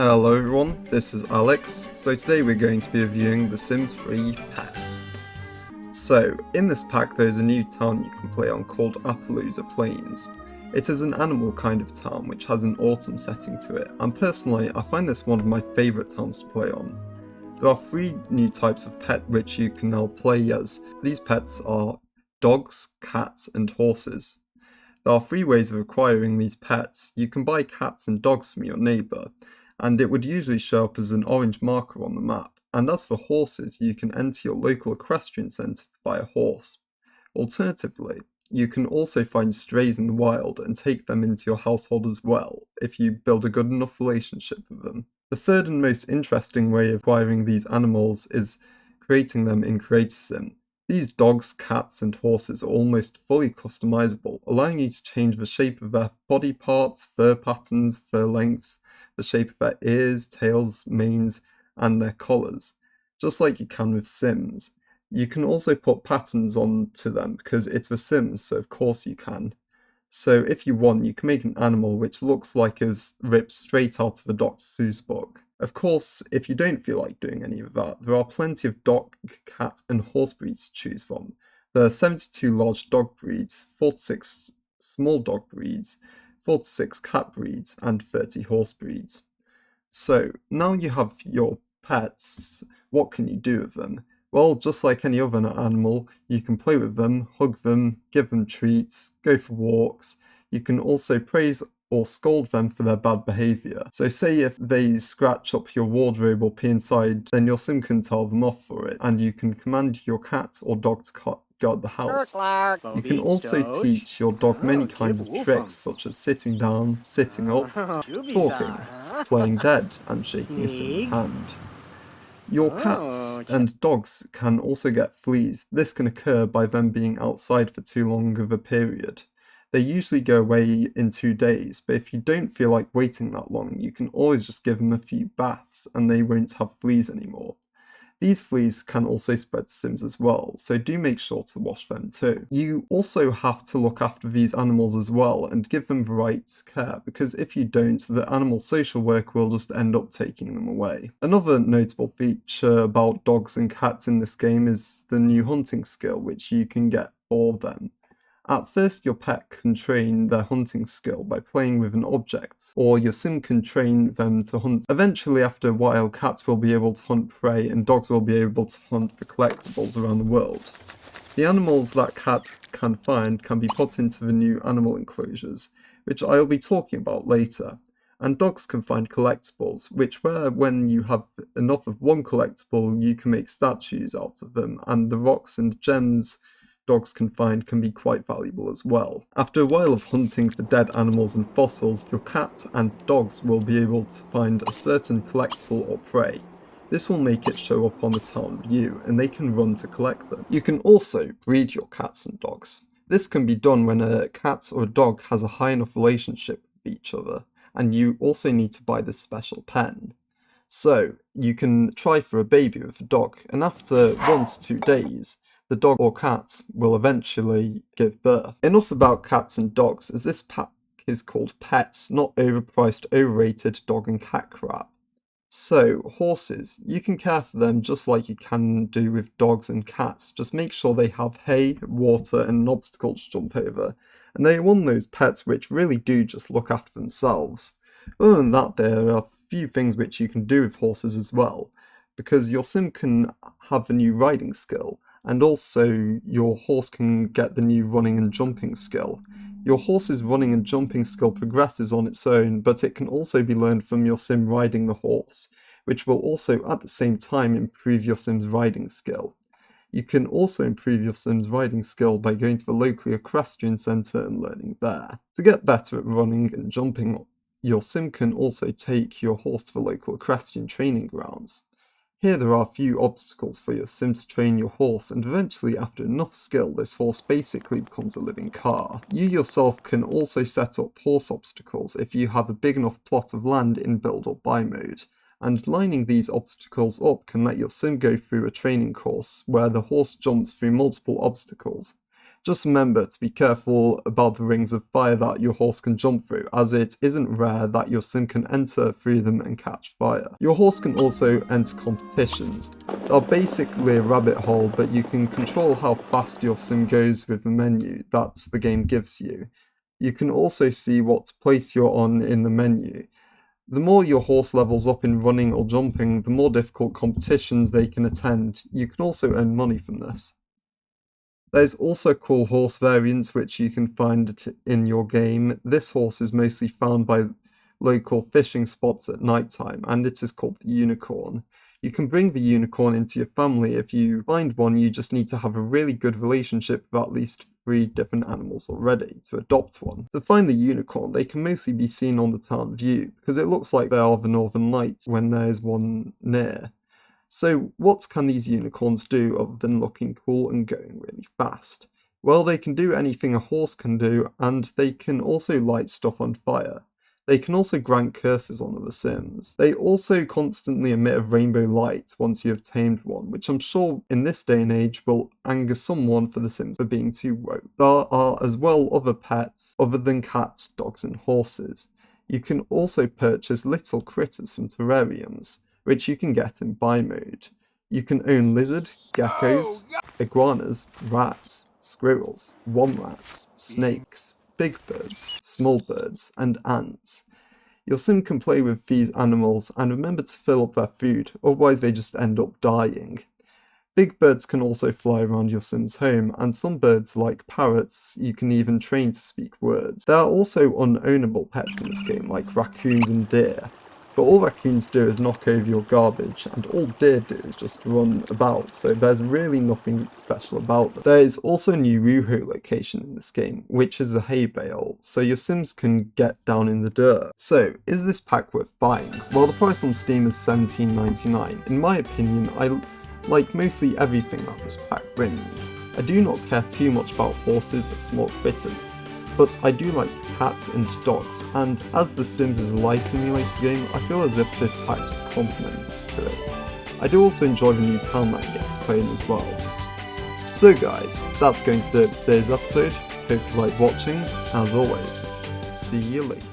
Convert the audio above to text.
Hello everyone, this is Alex. So today we're going to be reviewing The Sims 3 Pets. So, in this pack there's a new town you can play on called Appaloosa Plains. It is an animal kind of town which has an autumn setting to it, and personally I find this one of my favourite towns to play on. There are 3 new types of pet which you can now play as. These pets are dogs, cats and horses. There are 3 ways of acquiring these pets. You can buy cats and dogs from your neighbour, and it would usually show up as an orange marker on the map. And as for horses, you can enter your local equestrian centre to buy a horse. Alternatively, you can also find strays in the wild and take them into your household as well, if you build a good enough relationship with them. The third and most interesting way of acquiring these animals is creating them in CreatorSim. These dogs, cats and horses are almost fully customizable, allowing you to change the shape of their body parts, fur patterns, fur lengths, the shape of their ears, tails, manes, and their collars, just like you can with Sims. You can also put patterns onto them because it's The Sims, so of course you can. So if you want, you can make an animal which looks like it was ripped straight out of a Dr. Seuss book. Of course, if you don't feel like doing any of that, there are plenty of dog, cat and horse breeds to choose from. There are 72 large dog breeds, 46 small dog breeds, 46 cat breeds, and 30 horse breeds. So, now you have your pets, what can you do with them? Well, just like any other animal, you can play with them, hug them, give them treats, go for walks. You can also praise or scold them for their bad behaviour. So say if they scratch up your wardrobe or pee inside, then your sim can tell them off for it, and you can command your cat or dog to guard the house. You can also teach your dog many kinds of tricks, such as sitting down, sitting up, talking, playing dead, and shaking a sim's hand. Your cats and dogs can also get fleas. This can occur by them being outside for too long of a period. They usually go away in 2 days, but if you don't feel like waiting that long, you can always just give them a few baths and they won't have fleas anymore. These fleas can also spread to Sims as well, so do make sure to wash them too. You also have to look after these animals as well and give them the right care, because if you don't, the animal social work will just end up taking them away. Another notable feature about dogs and cats in this game is the new hunting skill, which you can get for them. At first, your pet can train their hunting skill by playing with an object, or your sim can train them to hunt. Eventually, after a while, cats will be able to hunt prey and dogs will be able to hunt the collectibles around the world. The animals that cats can find can be put into the new animal enclosures, which I'll be talking about later. And dogs can find collectibles, which when you have enough of one collectible, you can make statues out of them, and the rocks and gems dogs can find can be quite valuable as well. After a while of hunting for dead animals and fossils, your cat and dogs will be able to find a certain collectible or prey. This will make it show up on the town view, and they can run to collect them. You can also breed your cats and dogs. This can be done when a cat or a dog has a high enough relationship with each other, and you also need to buy this special pen. So, you can try for a baby with a dog, and after 1 to 2 days, the dog or cat will eventually give birth. Enough about cats and dogs, as this pack is called Pets, not overpriced, overrated dog and cat crap. So, horses, you can care for them just like you can do with dogs and cats. Just make sure they have hay, water and an obstacle to jump over. And they are one of those pets which really do just look after themselves. Other than that, there are a few things which you can do with horses as well, because your sim can have a new riding skill, and also your horse can get the new running and jumping skill. Your horse's running and jumping skill progresses on its own, but it can also be learned from your sim riding the horse, which will also at the same time improve your sim's riding skill. You can also improve your sim's riding skill by going to the local equestrian centre and learning there. To get better at running and jumping, your sim can also take your horse to the local equestrian training grounds. Here there are a few obstacles for your sim to train your horse, and eventually after enough skill this horse basically becomes a living car. You yourself can also set up horse obstacles if you have a big enough plot of land in build or buy mode, and lining these obstacles up can let your sim go through a training course where the horse jumps through multiple obstacles. Just remember to be careful about the rings of fire that your horse can jump through, as it isn't rare that your sim can enter through them and catch fire. Your horse can also enter competitions. They are basically a rabbit hole, but you can control how fast your sim goes with the menu that the game gives you. You can also see what place you're on in the menu. The more your horse levels up in running or jumping, the more difficult competitions they can attend. You can also earn money from this. There's also cool horse variants which you can find in your game. This horse is mostly found by local fishing spots at night time, and it is called the unicorn. You can bring the unicorn into your family. If you find one, you just need to have a really good relationship with at least 3 different animals already to adopt one. To find the unicorn, they can mostly be seen on the town view, because it looks like they are the northern lights when there is one near. So what can these unicorns do other than looking cool and going really fast? Well, they can do anything a horse can do, and they can also light stuff on fire. They can also grant curses on other sims. They also constantly emit a rainbow light once you have tamed one, which I'm sure in this day and age will anger someone for the sims for being too woke. There are as well other pets other than cats, dogs and horses. You can also purchase little critters from terrariums, which you can get in buy mode. You can own lizard, geckos, iguanas, rats, squirrels, womrats, snakes, big birds, small birds, and ants. Your sim can play with these animals and remember to fill up their food, otherwise they just end up dying. Big birds can also fly around your sim's home, and some birds like parrots you can even train to speak words. There are also unownable pets in this game like raccoons and deer. But all raccoons do is knock over your garbage, and all deer do is just run about, so there's really nothing special about them. There is also a new woohoo location in this game, which is a hay bale, so your sims can get down in the dirt. So, is this pack worth buying? Well, the price on Steam is $17.99. In my opinion, I like mostly everything that this pack brings. I do not care too much about horses or small critters, but I do like cats and dogs, and as The Sims is a life simulator game, I feel as if this pack just complements to it. I do also enjoy the new town that you get to play in as well. So guys, that's going to do it for today's episode. Hope you like watching. As always, see you later.